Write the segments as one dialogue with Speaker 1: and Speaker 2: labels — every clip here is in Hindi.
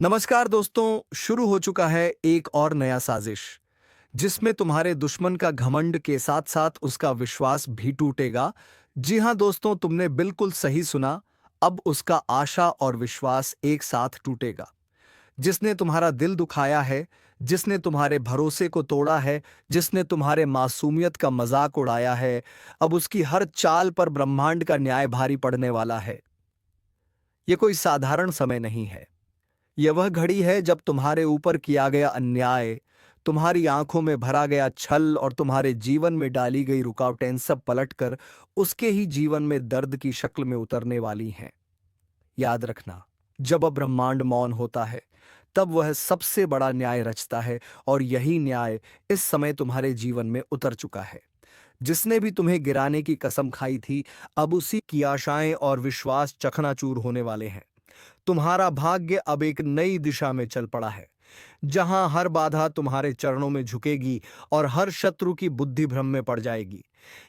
Speaker 1: नमस्कार दोस्तों, शुरू हो चुका है एक और नया साजिश जिसमें तुम्हारे दुश्मन का घमंड के साथ साथ उसका विश्वास भी टूटेगा। जी हां दोस्तों, तुमने बिल्कुल सही सुना। अब उसका आशा और विश्वास एक साथ टूटेगा। जिसने तुम्हारा दिल दुखाया है, जिसने तुम्हारे भरोसे को तोड़ा है, जिसने तुम्हारे मासूमियत का मजाक उड़ाया है, अब उसकी हर चाल पर ब्रह्मांड का न्याय भारी पड़ने वाला है। यह कोई साधारण समय नहीं है। यह वह घड़ी है जब तुम्हारे ऊपर किया गया अन्याय, तुम्हारी आंखों में भरा गया छल और तुम्हारे जीवन में डाली गई रुकावटें सब पलटकर उसके ही जीवन में दर्द की शक्ल में उतरने वाली हैं। याद रखना, जब अब ब्रह्मांड मौन होता है, तब वह सबसे बड़ा न्याय रचता है और यही न्याय इस समय तुम्हारे जीवन में उतर चुका है। जिसने भी तुम्हें गिराने की कसम खाई थी, अब उसी की आशाएं और विश्वास चकनाचूर होने वाले हैं। तुम्हारा भाग्य अब एक नई दिशा में चल पड़ा है, जहां हर बाधा तुम्हारे चरणों में झुकेगी और हर शत्रु की बुद्धि भ्रम में पड़ जाएगी।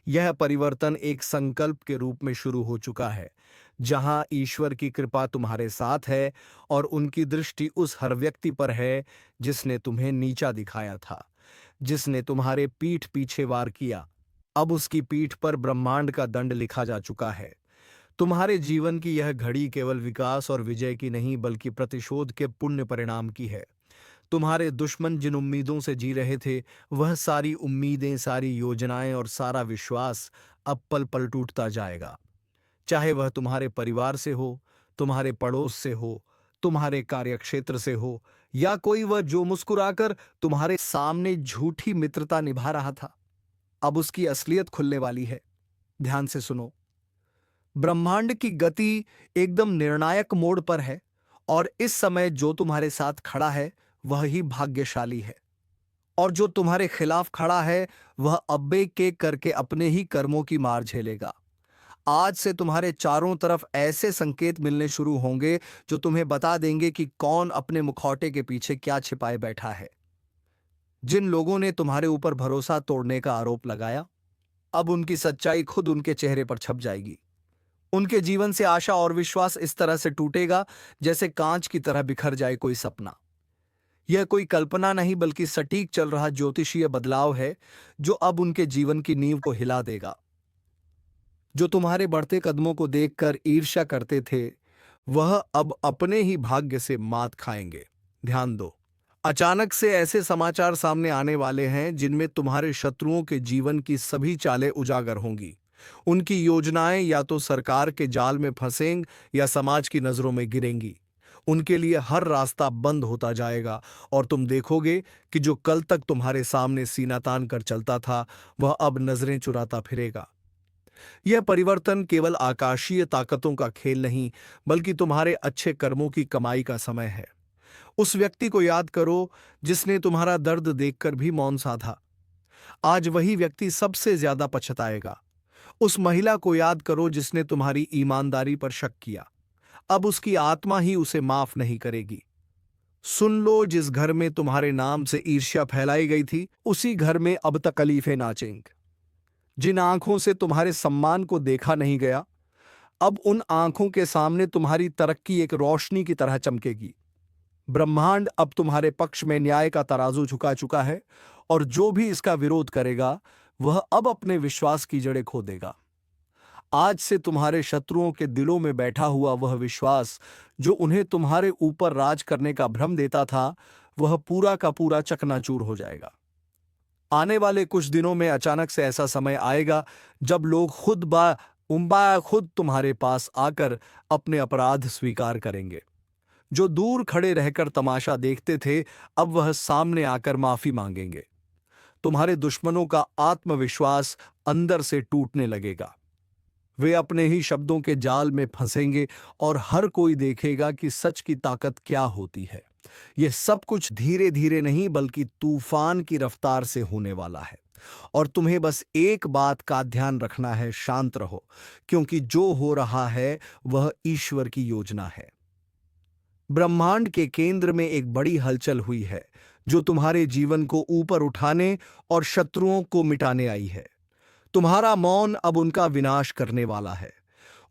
Speaker 1: यह परिवर्तन एक संकल्प के रूप में शुरू हो चुका है, जहां ईश्वर की कृपा तुम्हारे साथ है और उनकी दृष्टि उस हर व्यक्ति पर है जिसने तुम्हें नीचा दिखाया था, जिसने तुम्हारे पीठ पीछे वार किया। अब उसकी पीठ पर ब्रह्मांड का दंड लिखा जा चुका है। तुम्हारे जीवन की यह घड़ी केवल विकास और विजय की नहीं, बल्कि प्रतिशोध के पुण्य परिणाम की है। तुम्हारे दुश्मन जिन उम्मीदों से जी रहे थे, वह सारी उम्मीदें, सारी योजनाएं और सारा विश्वास अब पल पल टूटता जाएगा। चाहे वह तुम्हारे परिवार से हो, तुम्हारे पड़ोस से हो, तुम्हारे कार्यक्षेत्र से हो, या कोई वह जो मुस्कुराकर तुम्हारे सामने झूठी मित्रता निभा रहा था। अब उसकी असलियत खुलने वाली है। ध्यान से सुनो। ब्रह्मांड की गति एकदम निर्णायक मोड़ पर है और इस समय जो तुम्हारे साथ खड़ा है वह ही भाग्यशाली है, और जो तुम्हारे खिलाफ खड़ा है वह अब्बे के करके अपने ही कर्मों की मार झेलेगा। आज से तुम्हारे चारों तरफ ऐसे संकेत मिलने शुरू होंगे जो तुम्हें बता देंगे कि कौन अपने मुखौटे के पीछे क्या छिपाए बैठा है। जिन लोगों ने तुम्हारे ऊपर भरोसा तोड़ने का आरोप लगाया, अब उनकी सच्चाई खुद उनके चेहरे पर छप जाएगी। उनके जीवन से आशा और विश्वास इस तरह से टूटेगा जैसे कांच की तरह बिखर जाए कोई सपना। यह कोई कल्पना नहीं, बल्कि सटीक चल रहा ज्योतिषीय बदलाव है जो अब उनके जीवन की नींव को हिला देगा। जो तुम्हारे बढ़ते कदमों को देखकर ईर्ष्या करते थे, वह अब अपने ही भाग्य से मात खाएंगे। ध्यान दो, अचानक से ऐसे समाचार सामने आने वाले हैं जिनमें तुम्हारे शत्रुओं के जीवन की सभी चालें उजागर होंगी। उनकी योजनाएं या तो सरकार के जाल में फंसेंगी या समाज की नजरों में गिरेंगी। उनके लिए हर रास्ता बंद होता जाएगा और तुम देखोगे कि जो कल तक तुम्हारे सामने सीना तान कर चलता था, वह अब नजरें चुराता फिरेगा। यह परिवर्तन केवल आकाशीय ताकतों का खेल नहीं, बल्कि तुम्हारे अच्छे कर्मों की कमाई का समय है। उस व्यक्ति को याद करो जिसने तुम्हारा दर्द देखकर भी मौन साधा। आज वही व्यक्ति सबसे ज्यादा पछताएगा। उस महिला को याद करो जिसने तुम्हारी ईमानदारी पर शक किया। अब उसकी आत्मा ही उसे माफ नहीं करेगी। सुन लो, जिस घर में तुम्हारे नाम से ईर्ष्या फैलाई गई थी, उसी घर में अब तकलीफें नाचेंगी। जिन आंखों से तुम्हारे सम्मान को देखा नहीं गया, अब उन आंखों के सामने तुम्हारी तरक्की एक रोशनी की तरह चमकेगी। ब्रह्मांड अब तुम्हारे पक्ष में न्याय का तराजू झुका चुका है, और जो भी इसका विरोध करेगा वह अब अपने विश्वास की जड़ें खो देगा। आज से तुम्हारे शत्रुओं के दिलों में बैठा हुआ वह विश्वास जो उन्हें तुम्हारे ऊपर राज करने का भ्रम देता था, वह पूरा का पूरा चकनाचूर हो जाएगा। आने वाले कुछ दिनों में अचानक से ऐसा समय आएगा जब लोग खुद तुम्हारे पास आकर अपने अपराध स्वीकार करेंगे। जो दूर खड़े रहकर तमाशा देखते थे, अब वह सामने आकर माफी मांगेंगे। तुम्हारे दुश्मनों का आत्मविश्वास अंदर से टूटने लगेगा। वे अपने ही शब्दों के जाल में फंसेंगे और हर कोई देखेगा कि सच की ताकत क्या होती है। यह सब कुछ धीरे धीरे नहीं, बल्कि तूफान की रफ्तार से होने वाला है। और तुम्हें बस एक बात का ध्यान रखना है, शांत रहो, क्योंकि जो हो रहा है वह ईश्वर की योजना है। ब्रह्मांड के केंद्र में एक बड़ी हलचल हुई है जो तुम्हारे जीवन को ऊपर उठाने और शत्रुओं को मिटाने आई है। तुम्हारा मौन अब उनका विनाश करने वाला है।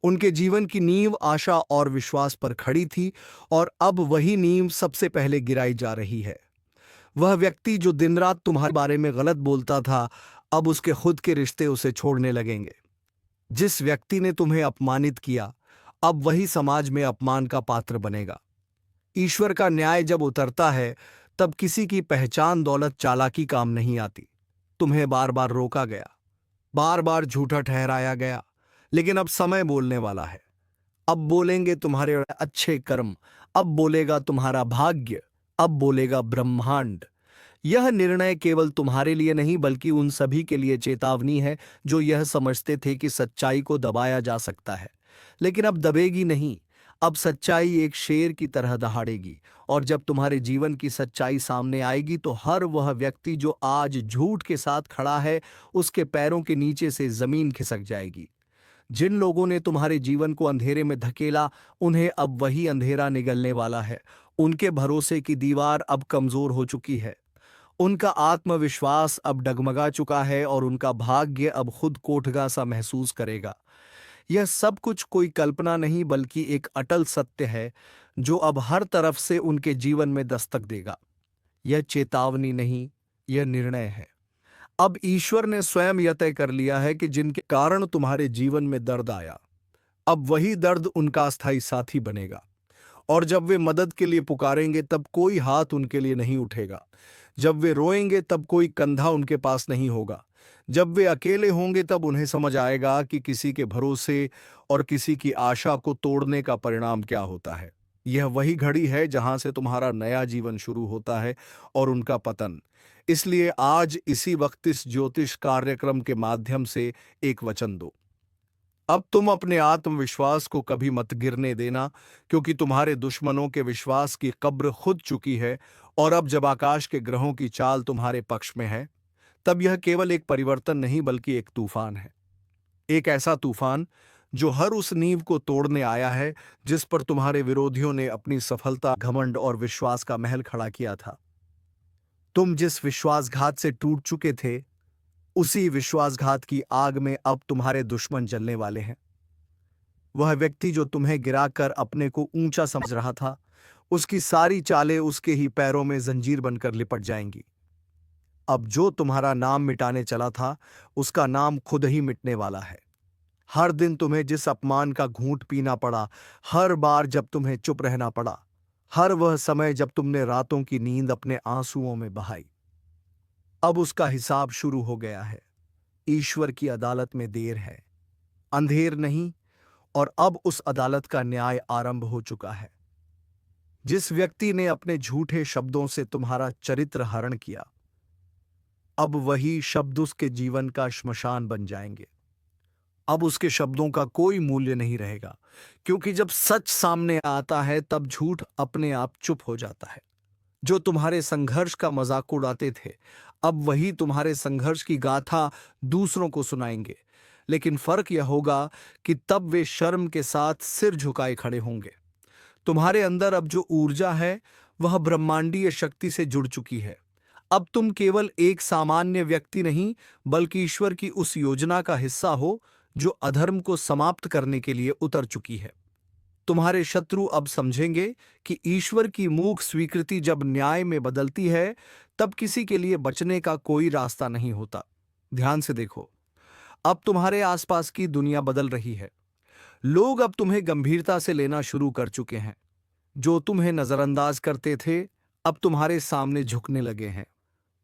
Speaker 1: उनके जीवन की नींव आशा और विश्वास पर खड़ी थी और अब वही नींव सबसे पहले गिराई जा रही है। वह व्यक्ति जो दिन रात तुम्हारे बारे में गलत बोलता था, अब उसके खुद के रिश्ते उसे छोड़ने लगेंगे। जिस व्यक्ति ने तुम्हें अपमानित किया, अब वही समाज में अपमान का पात्र बनेगा। ईश्वर का न्याय जब उतरता है, तब किसी की पहचान दौलत चालाकी काम नहीं आती। तुम्हें बार बार रोका गया, बार बार झूठा ठहराया गया, लेकिन अब समय बोलने वाला है। अब बोलेंगे तुम्हारे अच्छे कर्म, अब बोलेगा तुम्हारा भाग्य, अब बोलेगा ब्रह्मांड। यह निर्णय केवल तुम्हारे लिए नहीं बल्कि उन सभी के लिए चेतावनी है जो यह समझते थे कि सच्चाई को दबाया जा सकता है, लेकिन अब दबेगी नहीं। अब सच्चाई एक शेर की तरह दहाड़ेगी, और जब तुम्हारे जीवन की सच्चाई सामने आएगी तो हर वह व्यक्ति जो आज झूठ के साथ खड़ा है, उसके पैरों के नीचे से जमीन खिसक जाएगी। जिन लोगों ने तुम्हारे जीवन को अंधेरे में धकेला, उन्हें अब वही अंधेरा निगलने वाला है। उनके भरोसे की दीवार अब कमजोर हो चुकी है, उनका आत्मविश्वास अब डगमगा चुका है और उनका भाग्य अब खुद कोठगा सा महसूस करेगा। यह सब कुछ कोई कल्पना नहीं बल्कि एक अटल सत्य है जो अब हर तरफ से उनके जीवन में दस्तक देगा। यह चेतावनी नहीं, यह निर्णय है। अब ईश्वर ने स्वयं यह तय कर लिया है कि जिनके कारण तुम्हारे जीवन में दर्द आया, अब वही दर्द उनका अस्थायी साथी बनेगा। और जब वे मदद के लिए पुकारेंगे तब कोई हाथ उनके लिए नहीं उठेगा। जब वे रोएंगे तब कोई कंधा उनके पास नहीं होगा। जब वे अकेले होंगे तब उन्हें समझ आएगा कि किसी के भरोसे और किसी की आशा को तोड़ने का परिणाम क्या होता है। यह वही घड़ी है जहां से तुम्हारा नया जीवन शुरू होता है और उनका पतन। इसलिए आज इसी वक्त इस ज्योतिष कार्यक्रम के माध्यम से एक वचन दो। अब तुम अपने आत्मविश्वास को कभी मत गिरने देना, क्योंकि तुम्हारे दुश्मनों के विश्वास की कब्र खुद चुकी है। और अब जब आकाश के ग्रहों की चाल तुम्हारे पक्ष में है, तब यह केवल एक परिवर्तन नहीं बल्कि एक तूफान है। एक ऐसा तूफान जो हर उस नींव को तोड़ने आया है जिस पर तुम्हारे विरोधियों ने अपनी सफलता, घमंड और विश्वास का महल खड़ा किया था। तुम जिस विश्वासघात से टूट चुके थे, उसी विश्वासघात की आग में अब तुम्हारे दुश्मन जलने वाले हैं। वह व्यक्ति जो तुम्हें गिराकर अपने को ऊंचा समझ रहा था, उसकी सारी चालें उसके ही पैरों में जंजीर बनकर लिपट जाएंगी। अब जो तुम्हारा नाम मिटाने चला था, उसका नाम खुद ही मिटने वाला है। हर दिन तुम्हें जिस अपमान का घूंट पीना पड़ा, हर बार जब तुम्हें चुप रहना पड़ा, हर वह समय जब तुमने रातों की नींद अपने आंसुओं में बहाई, अब उसका हिसाब शुरू हो गया है। ईश्वर की अदालत में देर है, अंधेर नहीं, और अब उस अदालत का न्याय आरंभ हो चुका है। जिस व्यक्ति ने अपने झूठे शब्दों से तुम्हारा चरित्र हरण किया, अब वही शब्द उसके जीवन का श्मशान बन जाएंगे। अब उसके शब्दों का कोई मूल्य नहीं रहेगा, क्योंकि जब सच सामने आता है तब झूठ अपने आप चुप हो जाता है। जो तुम्हारे संघर्ष का मजाक उड़ाते थे, अब वही तुम्हारे संघर्ष की गाथा दूसरों को सुनाएंगे। लेकिन फर्क यह होगा कि तब वे शर्म के साथ सिर झुकाए खड़े होंगे। तुम्हारे अंदर अब जो ऊर्जा है, वह ब्रह्मांडीय शक्ति से जुड़ चुकी है। अब तुम केवल एक सामान्य व्यक्ति नहीं बल्कि ईश्वर की उस योजना का हिस्सा हो जो अधर्म को समाप्त करने के लिए उतर चुकी है। तुम्हारे शत्रु अब समझेंगे कि ईश्वर की मूक स्वीकृति जब न्याय में बदलती है, तब किसी के लिए बचने का कोई रास्ता नहीं होता। ध्यान से देखो, अब तुम्हारे आसपास की दुनिया बदल रही है। लोग अब तुम्हें गंभीरता से लेना शुरू कर चुके हैं। जो तुम्हें नजरअंदाज करते थे, अब तुम्हारे सामने झुकने लगे हैं।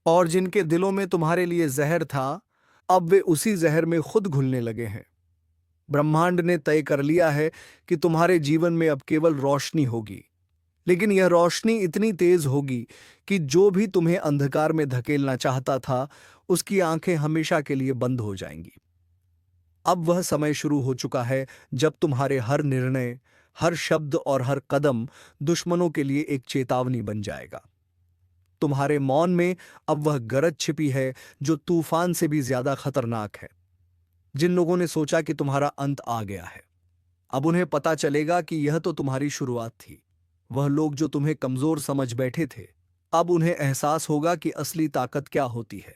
Speaker 1: और जिनके दिलों में तुम्हारे लिए जहर था, अब वे उसी जहर में खुद घुलने लगे हैं। ब्रह्मांड ने तय कर लिया है कि तुम्हारे जीवन में अब केवल रोशनी होगी, लेकिन यह रोशनी इतनी तेज होगी कि जो भी तुम्हें अंधकार में धकेलना चाहता था, उसकी आंखें हमेशा के लिए बंद हो जाएंगी। अब वह समय शुरू हो चुका है जब तुम्हारे हर निर्णय, हर शब्द और हर कदम दुश्मनों के लिए एक चेतावनी बन जाएगा। तुम्हारे मौन में अब वह गरज छिपी है जो तूफान से भी ज्यादा खतरनाक है। जिन लोगों ने सोचा कि तुम्हारा अंत आ गया है, अब उन्हें पता चलेगा कि यह तो तुम्हारी शुरुआत थी। वह लोग जो तुम्हें कमजोर समझ बैठे थे, अब उन्हें एहसास होगा कि असली ताकत क्या होती है।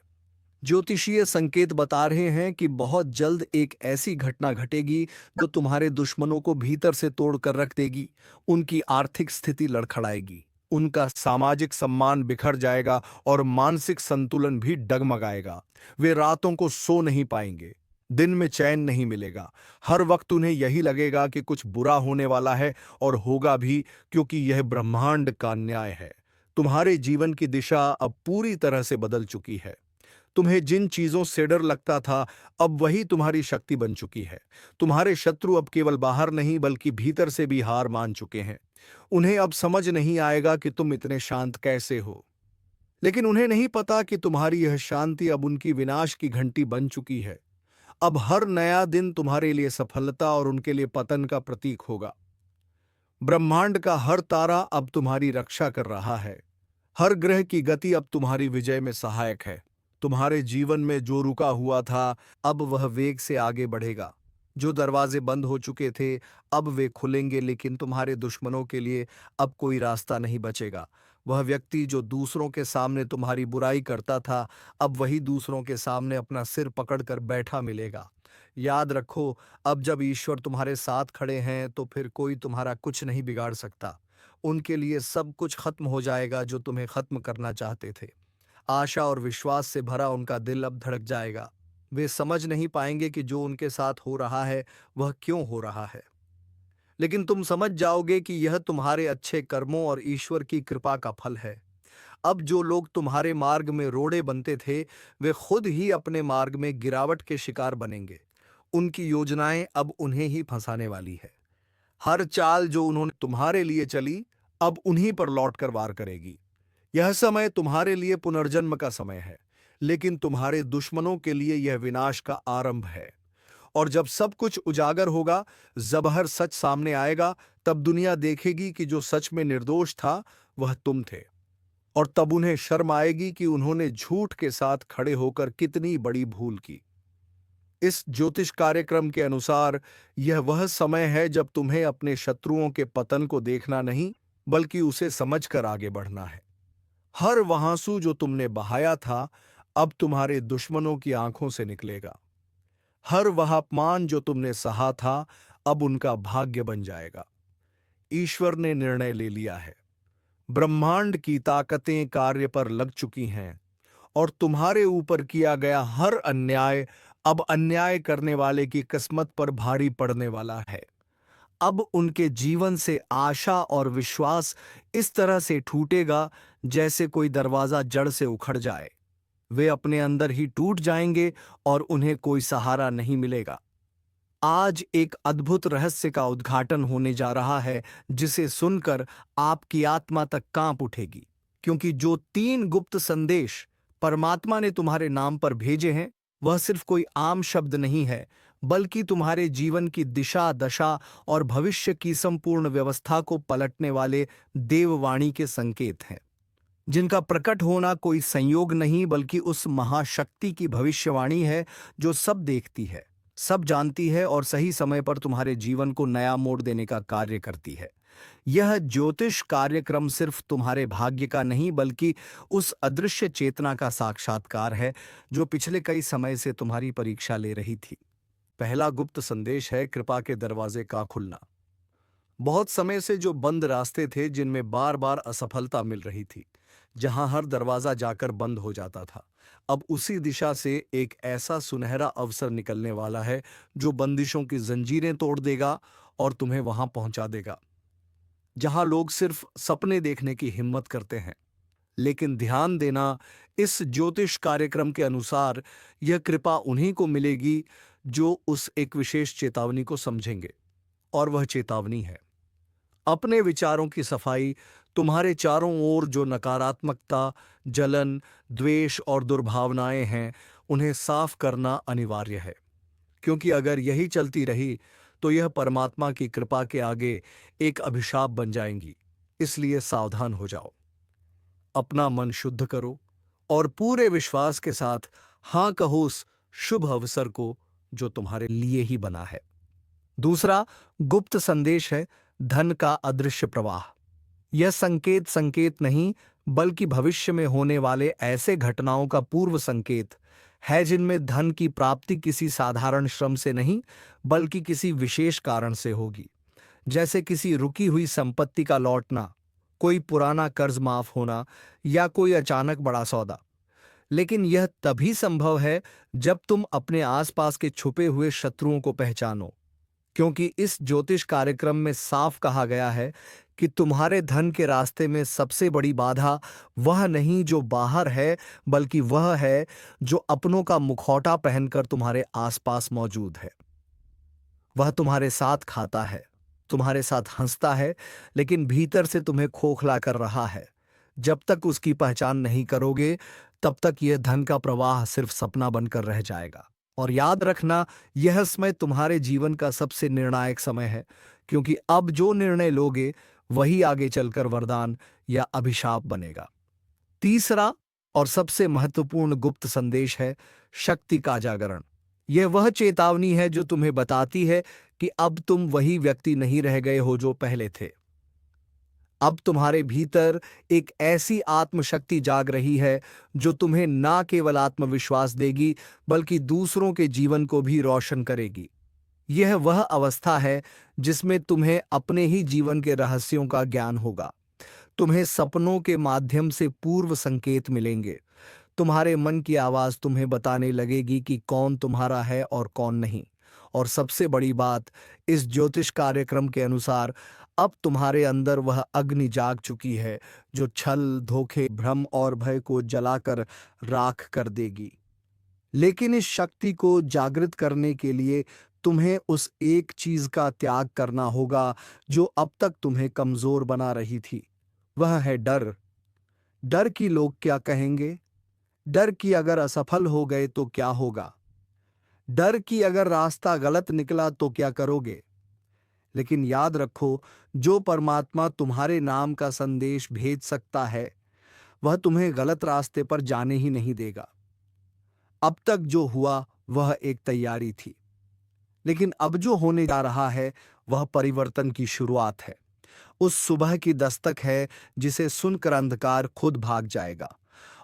Speaker 1: ज्योतिषीय संकेत बता रहे हैं कि बहुत जल्द एक ऐसी घटना घटेगी जो तुम्हारे दुश्मनों को भीतर से तोड़कर रख देगी। उनकी आर्थिक स्थिति लड़खड़ाएगी, उनका सामाजिक सम्मान बिखर जाएगा और मानसिक संतुलन भी डगमगाएगा। वे रातों को सो नहीं पाएंगे, दिन में चैन नहीं मिलेगा। हर वक्त उन्हें यही लगेगा कि कुछ बुरा होने वाला है, और होगा भी, क्योंकि यह ब्रह्मांड का न्याय है। तुम्हारे जीवन की दिशा अब पूरी तरह से बदल चुकी है। तुम्हें जिन चीजों से डर लगता था, अब वही तुम्हारी शक्ति बन चुकी है। तुम्हारे शत्रु अब केवल बाहर नहीं बल्कि भीतर से भी हार मान चुके हैं। उन्हें अब समझ नहीं आएगा कि तुम इतने शांत कैसे हो, लेकिन उन्हें नहीं पता कि तुम्हारी यह शांति अब उनकी विनाश की घंटी बन चुकी है। अब हर नया दिन तुम्हारे लिए सफलता और उनके लिए पतन का प्रतीक होगा। ब्रह्मांड का हर तारा अब तुम्हारी रक्षा कर रहा है। हर ग्रह की गति अब तुम्हारी विजय में सहायक है। तुम्हारे जीवन में जो रुका हुआ था, अब वह वेग से आगे बढ़ेगा। जो दरवाजे बंद हो चुके थे, अब वे खुलेंगे, लेकिन तुम्हारे दुश्मनों के लिए अब कोई रास्ता नहीं बचेगा। वह व्यक्ति जो दूसरों के सामने तुम्हारी बुराई करता था, अब वही दूसरों के सामने अपना सिर पकड़कर बैठा मिलेगा। याद रखो, अब जब ईश्वर तुम्हारे साथ खड़े हैं तो फिर कोई तुम्हारा कुछ नहीं बिगाड़ सकता। उनके लिए सब कुछ खत्म हो जाएगा जो तुम्हें खत्म करना चाहते थे। आशा और विश्वास से भरा उनका दिल अब धड़क जाएगा। वे समझ नहीं पाएंगे कि जो उनके साथ हो रहा है वह क्यों हो रहा है, लेकिन तुम समझ जाओगे कि यह तुम्हारे अच्छे कर्मों और ईश्वर की कृपा का फल है। अब जो लोग तुम्हारे मार्ग में रोड़े बनते थे, वे खुद ही अपने मार्ग में गिरावट के शिकार बनेंगे। उनकी योजनाएं अब उन्हें ही फंसाने वाली है। हर चाल जो उन्होंने तुम्हारे लिए चली, अब उन्हीं पर लौटकर वार करेगी। यह समय तुम्हारे लिए पुनर्जन्म का समय है, लेकिन तुम्हारे दुश्मनों के लिए यह विनाश का आरंभ है। और जब सब कुछ उजागर होगा, जबहर सच सामने आएगा, तब दुनिया देखेगी कि जो सच में निर्दोष था वह तुम थे। और तब उन्हें शर्म आएगी कि उन्होंने झूठ के साथ खड़े होकर कितनी बड़ी भूल की। इस ज्योतिष कार्यक्रम के अनुसार यह वह समय है जब तुम्हें अपने शत्रुओं के पतन को देखना नहीं, बल्कि उसे समझकर आगे बढ़ना है। हर वहांसू जो तुमने बहाया था, अब तुम्हारे दुश्मनों की आंखों से निकलेगा। हर वह अपमान जो तुमने सहा था, अब उनका भाग्य बन जाएगा। ईश्वर ने निर्णय ले लिया है। ब्रह्मांड की ताकतें कार्य पर लग चुकी हैं, और तुम्हारे ऊपर किया गया हर अन्याय अब अन्याय करने वाले की किस्मत पर भारी पड़ने वाला है। अब उनके जीवन से आशा और विश्वास इस तरह से टूटेगा जैसे कोई दरवाजा जड़ से उखड़ जाए। वे अपने अंदर ही टूट जाएंगे और उन्हें कोई सहारा नहीं मिलेगा। आज एक अद्भुत रहस्य का उद्घाटन होने जा रहा है, जिसे सुनकर आपकी आत्मा तक कांप उठेगी, क्योंकि जो 3 गुप्त संदेश परमात्मा ने तुम्हारे नाम पर भेजे हैं, वह सिर्फ कोई आम शब्द नहीं है, बल्कि तुम्हारे जीवन की दिशा, दशा और भविष्य की संपूर्ण व्यवस्था को पलटने वाले देववाणी के संकेत हैं, जिनका प्रकट होना कोई संयोग नहीं बल्कि उस महाशक्ति की भविष्यवाणी है जो सब देखती है, सब जानती है और सही समय पर तुम्हारे जीवन को नया मोड़ देने का कार्य करती है। यह ज्योतिष कार्यक्रम सिर्फ तुम्हारे भाग्य का नहीं बल्कि उस अदृश्य चेतना का साक्षात्कार है जो पिछले कई समय से तुम्हारी परीक्षा ले रही थी। पहला गुप्त संदेश है कृपा के दरवाजे का खुलना। बहुत समय से जो बंद रास्ते थे, जिनमें बार बार असफलता मिल रही थी, जहां हर दरवाजा जाकर बंद हो जाता था, अब उसी दिशा से एक ऐसा सुनहरा अवसर निकलने वाला है जो बंदिशों की जंजीरें तोड़ देगा और तुम्हें वहां पहुंचा देगा जहां लोग सिर्फ सपने देखने की हिम्मत करते हैं। लेकिन ध्यान देना, इस ज्योतिष कार्यक्रम के अनुसार यह कृपा उन्हीं को मिलेगी जो उस एक विशेष चेतावनी को समझेंगे। और वह चेतावनी है अपने विचारों की सफाई। तुम्हारे चारों ओर जो नकारात्मकता, जलन, द्वेष और दुर्भावनाएं हैं, उन्हें साफ करना अनिवार्य है, क्योंकि अगर यही चलती रही तो यह परमात्मा की कृपा के आगे एक अभिशाप बन जाएंगी। इसलिए सावधान हो जाओ, अपना मन शुद्ध करो और पूरे विश्वास के साथ हां कहो उस शुभ अवसर को जो तुम्हारे लिए ही बना है। दूसरा गुप्त संदेश है धन का अदृश्य प्रवाह। यह संकेत नहीं बल्कि भविष्य में होने वाले ऐसे घटनाओं का पूर्व संकेत है जिनमें धन की प्राप्ति किसी साधारण श्रम से नहीं बल्कि किसी विशेष कारण से होगी, जैसे किसी रुकी हुई संपत्ति का लौटना, कोई पुराना कर्ज माफ होना या कोई अचानक बड़ा सौदा। लेकिन यह तभी संभव है जब तुम अपने आसपास के छुपे हुए शत्रुओं को पहचानो, क्योंकि इस ज्योतिष कार्यक्रम में साफ कहा गया है कि तुम्हारे धन के रास्ते में सबसे बड़ी बाधा वह नहीं जो बाहर है, बल्कि वह है जो अपनों का मुखौटा पहनकर तुम्हारे आसपास मौजूद है। वह तुम्हारे साथ खाता है, तुम्हारे साथ हंसता है, लेकिन भीतर से तुम्हें खोखला कर रहा है। जब तक उसकी पहचान नहीं करोगे, तब तक यह धन का प्रवाह सिर्फ सपना बनकर रह जाएगा। और याद रखना, यह समय तुम्हारे जीवन का सबसे निर्णायक समय है, क्योंकि अब जो निर्णय लोगे वही आगे चलकर वरदान या अभिशाप बनेगा। तीसरा और सबसे महत्वपूर्ण गुप्त संदेश है शक्ति का जागरण। यह वह चेतावनी है जो तुम्हें बताती है कि अब तुम वही व्यक्ति नहीं रह गए हो जो पहले थे। अब तुम्हारे भीतर एक ऐसी आत्मशक्ति जाग रही है जो तुम्हें ना केवल आत्मविश्वास देगी बल्कि दूसरों के जीवन को भी रोशन करेगी। यह वह अवस्था है जिसमें तुम्हें अपने ही जीवन के रहस्यों का ज्ञान होगा। तुम्हें सपनों के माध्यम से पूर्व संकेत मिलेंगे। तुम्हारे मन की आवाज तुम्हें बताने लगेगी कि कौन तुम्हारा है और कौन नहीं। और सबसे बड़ी बात, इस ज्योतिष कार्यक्रम के अनुसार अब तुम्हारे अंदर वह अग्नि जाग चुकी है जो छल, धोखे, भ्रम और भय को जलाकर राख कर देगी। लेकिन इस शक्ति को जागृत करने के लिए तुम्हें उस एक चीज का त्याग करना होगा जो अब तक तुम्हें कमजोर बना रही थी। वह है डर। डर कि लोग क्या कहेंगे, डर कि अगर असफल हो गए तो क्या होगा, डर कि अगर रास्ता गलत निकला तो क्या करोगे। लेकिन याद रखो, जो परमात्मा तुम्हारे नाम का संदेश भेज सकता है वह तुम्हें गलत रास्ते पर जाने ही नहीं देगा। अब तक जो हुआ वह एक तैयारी थी, लेकिन अब जो होने जा रहा है वह परिवर्तन की शुरुआत है। उस सुबह की दस्तक है जिसे सुनकर अंधकार खुद भाग जाएगा।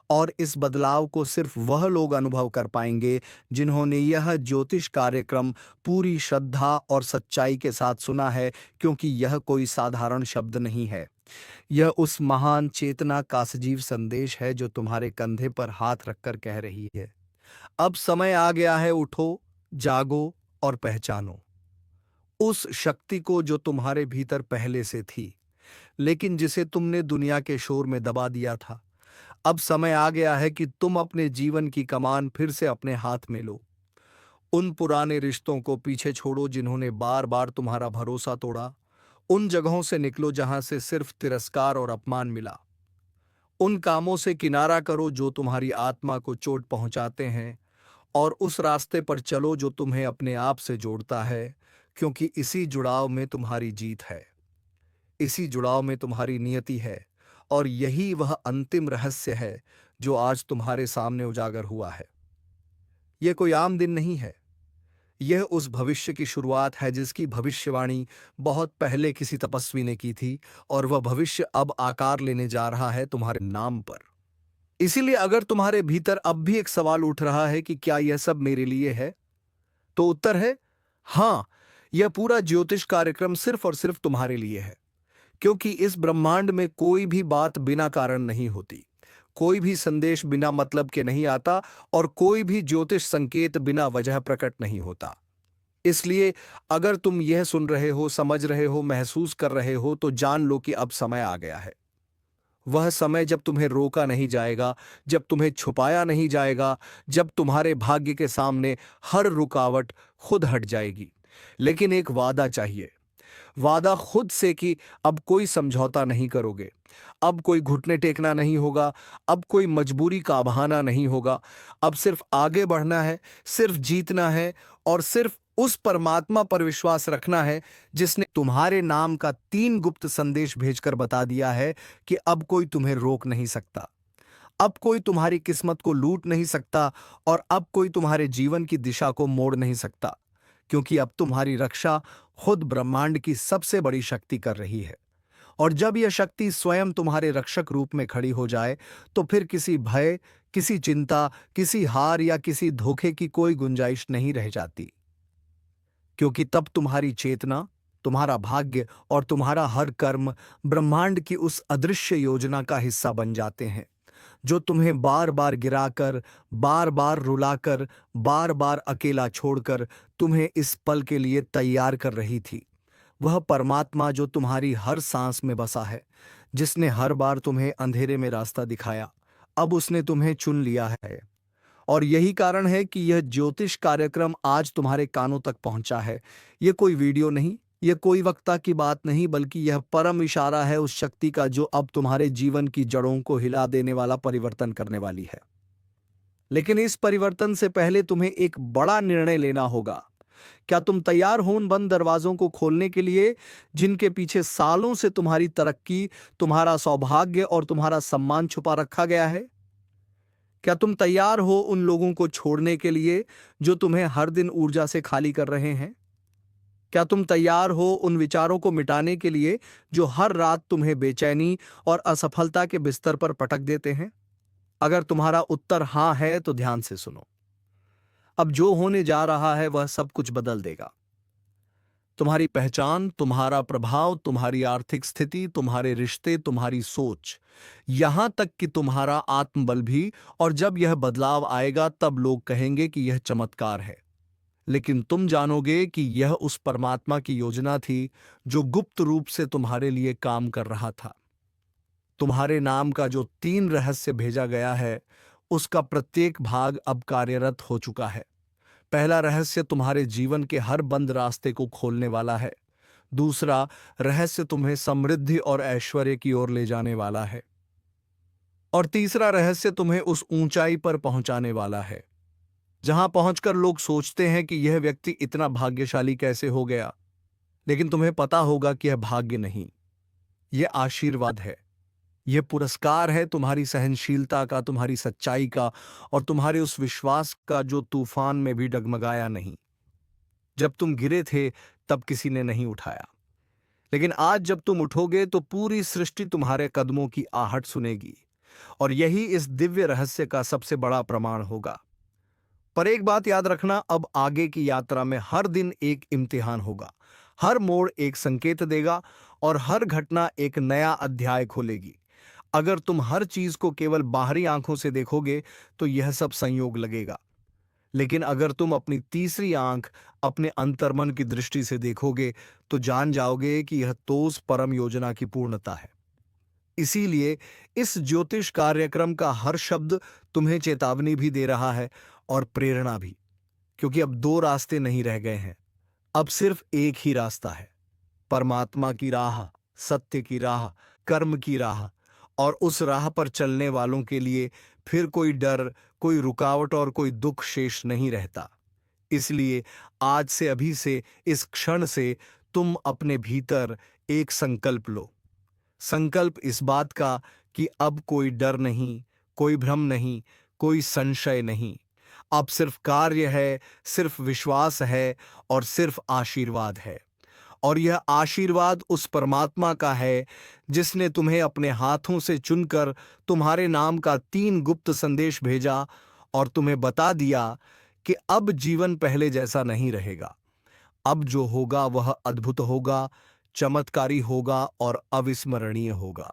Speaker 1: और इस बदलाव को सिर्फ वह लोग अनुभव कर पाएंगे जिन्होंने यह ज्योतिष कार्यक्रम पूरी श्रद्धा और सच्चाई के साथ सुना है, क्योंकि यह कोई साधारण शब्द नहीं है। यह उस महान चेतना का सजीव संदेश है जो तुम्हारे कंधे पर हाथ रखकर कह रही है, अब समय आ गया है, उठो, जागो और पहचानो उस शक्ति को जो तुम्हारे भीतर पहले से थी, लेकिन जिसे तुमने दुनिया के शोर में दबा दिया था। अब समय आ गया है कि तुम अपने जीवन की कमान फिर से अपने हाथ में लो। उन पुराने रिश्तों को पीछे छोड़ो जिन्होंने बार बार तुम्हारा भरोसा तोड़ा। उन जगहों से निकलो जहां से सिर्फ तिरस्कार और अपमान मिला। उन कामों से किनारा करो जो तुम्हारी आत्मा को चोट पहुंचाते हैं, और उस रास्ते पर चलो जो तुम्हें अपने आप से जोड़ता है, क्योंकि इसी जुड़ाव में तुम्हारी जीत है, इसी जुड़ाव में तुम्हारी नियति है। और यही वह अंतिम रहस्य है जो आज तुम्हारे सामने उजागर हुआ है। यह कोई आम दिन नहीं है, यह उस भविष्य की शुरुआत है जिसकी भविष्यवाणी बहुत पहले किसी तपस्वी ने की थी, और वह भविष्य अब आकार लेने जा रहा है तुम्हारे नाम पर। इसीलिए अगर तुम्हारे भीतर अब भी एक सवाल उठ रहा है कि क्या यह सब मेरे लिए है, तो उत्तर है हां, यह पूरा ज्योतिष कार्यक्रम सिर्फ और सिर्फ तुम्हारे लिए है। क्योंकि इस ब्रह्मांड में कोई भी बात बिना कारण नहीं होती, कोई भी संदेश बिना मतलब के नहीं आता, और कोई भी ज्योतिष संकेत बिना वजह प्रकट नहीं होता। इसलिए अगर तुम यह सुन रहे हो, समझ रहे हो, महसूस कर रहे हो, तो जान लो कि अब समय आ गया है। वह समय जब तुम्हें रोका नहीं जाएगा, जब तुम्हें छुपाया नहीं जाएगा, जब तुम्हारे भाग्य के सामने हर रुकावट खुद हट जाएगी। लेकिन एक वादा चाहिए, वादा खुद से कि अब कोई समझौता नहीं करोगे, अब कोई घुटने टेकना नहीं होगा, अब कोई मजबूरी का बहाना नहीं होगा। अब सिर्फ आगे बढ़ना है, सिर्फ जीतना है, और सिर्फ उस परमात्मा पर विश्वास रखना है जिसने तुम्हारे नाम का 3 गुप्त संदेश भेजकर बता दिया है कि अब कोई तुम्हें रोक नहीं सकता, अब कोई तुम्हारी किस्मत को लूट नहीं सकता, और अब कोई तुम्हारे जीवन की दिशा को मोड़ नहीं सकता, क्योंकि अब तुम्हारी रक्षा खुद ब्रह्मांड की सबसे बड़ी शक्ति कर रही है। और जब यह शक्ति स्वयं तुम्हारे रक्षक रूप में खड़ी हो जाए, तो फिर किसी भय, किसी चिंता, किसी हार या किसी धोखे की कोई गुंजाइश नहीं रह जाती। क्योंकि तब तुम्हारी चेतना, तुम्हारा भाग्य और तुम्हारा हर कर्म ब्रह्मांड की उस अदृश्य योजना का हिस्सा बन जाते हैं, जो तुम्हें बार बार गिराकर, बार बार रुलाकर, बार बार अकेला छोड़कर तुम्हें इस पल के लिए तैयार कर रही थी। वह परमात्मा जो तुम्हारी हर सांस में बसा है, जिसने हर बार तुम्हें अंधेरे में रास्ता दिखाया, अब उसने तुम्हें चुन लिया है। और यही कारण है कि यह ज्योतिष कार्यक्रम आज तुम्हारे कानों तक पहुंचा है। यह कोई वीडियो नहीं, यह कोई वक्ता की बात नहीं, बल्कि यह परम इशारा है उस शक्ति का जो अब तुम्हारे जीवन की जड़ों को हिला देने वाला परिवर्तन करने वाली है। लेकिन इस परिवर्तन से पहले तुम्हें एक बड़ा निर्णय लेना होगा। क्या तुम तैयार हो उन बंद दरवाजों को खोलने के लिए, जिनके पीछे सालों से तुम्हारी तरक्की, तुम्हारा सौभाग्य और तुम्हारा सम्मान छुपा रखा गया है? क्या तुम तैयार हो उन लोगों को छोड़ने के लिए जो तुम्हें हर दिन ऊर्जा से खाली कर रहे हैं? क्या तुम तैयार हो उन विचारों को मिटाने के लिए जो हर रात तुम्हें बेचैनी और असफलता के बिस्तर पर पटक देते हैं? अगर तुम्हारा उत्तर हाँ है तो ध्यान से सुनो। अब जो होने जा रहा है वह सब कुछ बदल देगा। तुम्हारी पहचान, तुम्हारा प्रभाव, तुम्हारी आर्थिक स्थिति, तुम्हारे रिश्ते, तुम्हारी सोच, यहां तक कि तुम्हारा आत्मबल भी। और जब यह बदलाव आएगा तब लोग कहेंगे कि यह चमत्कार है, लेकिन तुम जानोगे कि यह उस परमात्मा की योजना थी जो गुप्त रूप से तुम्हारे लिए काम कर रहा था। तुम्हारे नाम का जो 3 रहस्य भेजा गया है, उसका प्रत्येक भाग अब कार्यरत हो चुका है। पहला रहस्य तुम्हारे जीवन के हर बंद रास्ते को खोलने वाला है। दूसरा रहस्य तुम्हें समृद्धि और ऐश्वर्य की ओर ले जाने वाला है। और तीसरा रहस्य तुम्हें उस ऊंचाई पर पहुंचाने वाला है जहां पहुंचकर लोग सोचते हैं कि यह व्यक्ति इतना भाग्यशाली कैसे हो गया। लेकिन तुम्हें पता होगा कि यह भाग्य नहीं, यह आशीर्वाद है। यह पुरस्कार है तुम्हारी सहनशीलता का, तुम्हारी सच्चाई का और तुम्हारे उस विश्वास का जो तूफान में भी डगमगाया नहीं। जब तुम गिरे थे तब किसी ने नहीं उठाया, लेकिन आज जब तुम उठोगे तो पूरी सृष्टि तुम्हारे कदमों की आहट सुनेगी। और यही इस दिव्य रहस्य का सबसे बड़ा प्रमाण होगा। पर एक बात याद रखना, अब आगे की यात्रा में हर दिन एक इम्तिहान होगा। हर मोड़ एक संकेत देगा और हर घटना एक नया अध्याय खोलेगी। अगर तुम हर चीज को केवल बाहरी आंखों से देखोगे तो यह सब संयोग लगेगा, लेकिन अगर तुम अपनी तीसरी आंख, अपने अंतर्मन की दृष्टि से देखोगे तो जान जाओगे कि यह तो उस परम योजना की पूर्णता है। इसीलिए इस ज्योतिष कार्यक्रम का हर शब्द तुम्हें चेतावनी भी दे रहा है और प्रेरणा भी, क्योंकि अब 2 रास्ते नहीं रह गए हैं, अब सिर्फ एक ही रास्ता है। परमात्मा की राह, सत्य की राह, कर्म की राह। और उस राह पर चलने वालों के लिए फिर कोई डर, कोई रुकावट और कोई दुख शेष नहीं रहता। इसलिए आज से, अभी से, इस क्षण से तुम अपने भीतर एक संकल्प लो। संकल्प इस बात का कि अब कोई डर नहीं, कोई भ्रम नहीं, कोई संशय नहीं। अब सिर्फ कार्य है, सिर्फ विश्वास है और सिर्फ आशीर्वाद है। और यह आशीर्वाद उस परमात्मा का है जिसने तुम्हें अपने हाथों से चुनकर तुम्हारे नाम का 3 गुप्त संदेश भेजा और तुम्हें बता दिया कि अब जीवन पहले जैसा नहीं रहेगा। अब जो होगा वह अद्भुत होगा, चमत्कारी होगा और अविस्मरणीय होगा।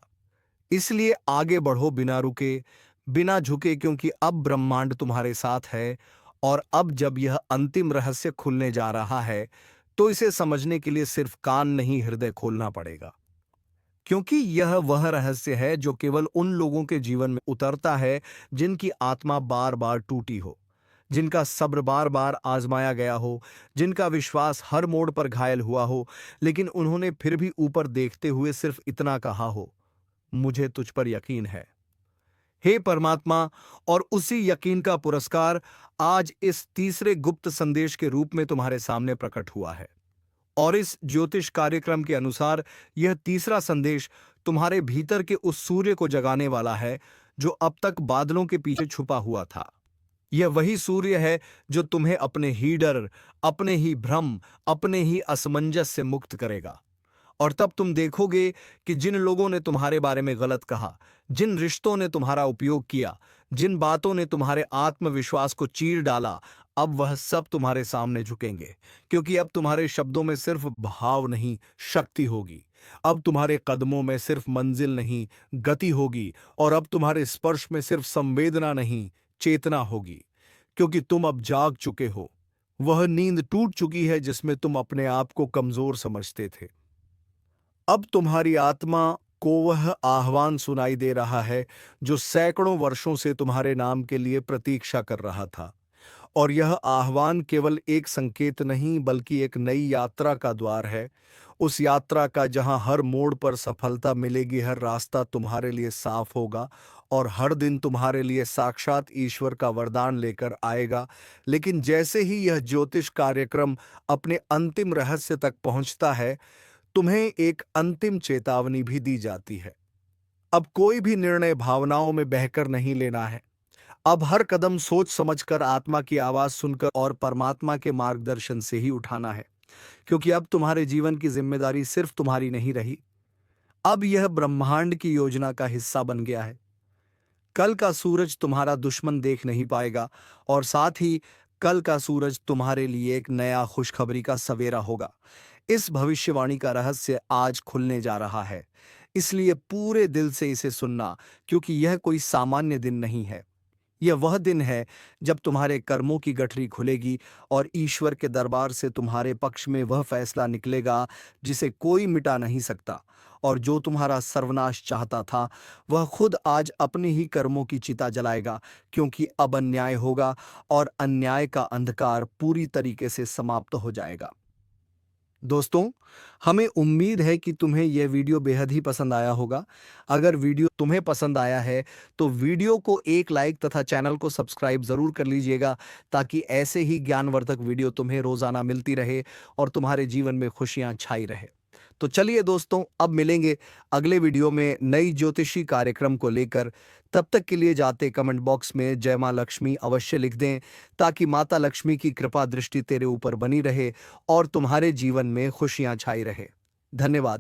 Speaker 1: इसलिए आगे बढ़ो बिना रुके, बिना झुके, क्योंकि अब ब्रह्मांड तुम्हारे साथ है। और अब जब यह अंतिम रहस्य खुलने जा रहा है तो इसे समझने के लिए सिर्फ कान नहीं, हृदय खोलना पड़ेगा। क्योंकि यह वह रहस्य है जो केवल उन लोगों के जीवन में उतरता है जिनकी आत्मा बार बार टूटी हो, जिनका सब्र बार बार आजमाया गया हो, जिनका विश्वास हर मोड़ पर घायल हुआ हो, लेकिन उन्होंने फिर भी ऊपर देखते हुए सिर्फ इतना कहा हो, मुझे तुझ पर यकीन है। हे परमात्मा, और उसी यकीन का पुरस्कार आज इस तीसरे गुप्त संदेश के रूप में तुम्हारे सामने प्रकट हुआ है। और इस ज्योतिष कार्यक्रम के अनुसार यह तीसरा संदेश तुम्हारे भीतर के उस सूर्य को जगाने वाला है जो अब तक बादलों के पीछे छुपा हुआ था। यह वही सूर्य है जो तुम्हें अपने ही डर, अपने ही भ्रम, अपने ही असमंजस से मुक्त करेगा और तब तुम देखोगे कि जिन लोगों ने तुम्हारे बारे में गलत कहा, जिन रिश्तों ने तुम्हारा उपयोग किया, जिन बातों ने तुम्हारे आत्मविश्वास को चीर डाला, अब वह सब तुम्हारे सामने झुकेंगे, क्योंकि अब तुम्हारे शब्दों में सिर्फ भाव नहीं, शक्ति होगी। अब तुम्हारे कदमों में सिर्फ मंजिल नहीं, गति होगी। और अब तुम्हारे स्पर्श में सिर्फ संवेदना नहीं, चेतना होगी। क्योंकि तुम अब जाग चुके हो। वह नींद टूट चुकी है जिसमें तुम अपने आप को कमजोर समझते थे। अब तुम्हारी आत्मा को वह आह्वान सुनाई दे रहा है जो सैकड़ों वर्षों से तुम्हारे नाम के लिए प्रतीक्षा कर रहा था। और यह आह्वान केवल एक संकेत नहीं बल्कि एक नई यात्रा का द्वार है। उस यात्रा का जहां हर मोड़ पर सफलता मिलेगी, हर रास्ता तुम्हारे लिए साफ होगा और हर दिन तुम्हारे लिए साक्षात ईश्वर का वरदान लेकर आएगा। लेकिन जैसे ही यह ज्योतिष कार्यक्रम अपने अंतिम रहस्य तक पहुंचता है, तुम्हें एक अंतिम चेतावनी भी दी जाती है। अब कोई भी निर्णय भावनाओं में बहकर नहीं लेना है। अब हर कदम सोच समझकर, आत्मा की आवाज सुनकर और परमात्मा के मार्गदर्शन से ही उठाना है। क्योंकि अब तुम्हारे जीवन की जिम्मेदारी सिर्फ तुम्हारी नहीं रही, अब यह ब्रह्मांड की योजना का हिस्सा बन गया है। कल का सूरज तुम्हारा दुश्मन देख नहीं पाएगा और साथ ही कल का सूरज तुम्हारे लिए एक नया खुशखबरी का सवेरा होगा। इस भविष्यवाणी का रहस्य आज खुलने जा रहा है, इसलिए पूरे दिल से इसे सुनना, क्योंकि यह कोई सामान्य दिन नहीं है। यह वह दिन है जब तुम्हारे कर्मों की गठरी खुलेगी और ईश्वर के दरबार से तुम्हारे पक्ष में वह फैसला निकलेगा जिसे कोई मिटा नहीं सकता। और जो तुम्हारा सर्वनाश चाहता था, वह खुद आज अपने ही कर्मों की चिता जलाएगा, क्योंकि अब अन्याय होगा और अन्याय का अंधकार पूरी तरीके से समाप्त हो जाएगा। दोस्तों, हमें उम्मीद है कि तुम्हें यह वीडियो बेहद ही पसंद आया होगा। अगर वीडियो तुम्हें पसंद आया है तो वीडियो को एक लाइक तथा चैनल को सब्सक्राइब जरूर कर लीजिएगा, ताकि ऐसे ही ज्ञानवर्धक वीडियो तुम्हें रोजाना मिलती रहे और तुम्हारे जीवन में खुशियां छाई रहे। तो चलिए दोस्तों, अब मिलेंगे अगले वीडियो में नई ज्योतिषी कार्यक्रम को लेकर। तब तक के लिए जाते कमेंट बॉक्स में जय मां लक्ष्मी अवश्य लिख दें, ताकि माता लक्ष्मी की कृपा दृष्टि तेरे ऊपर बनी रहे और तुम्हारे जीवन में खुशियां छाई रहे। धन्यवाद।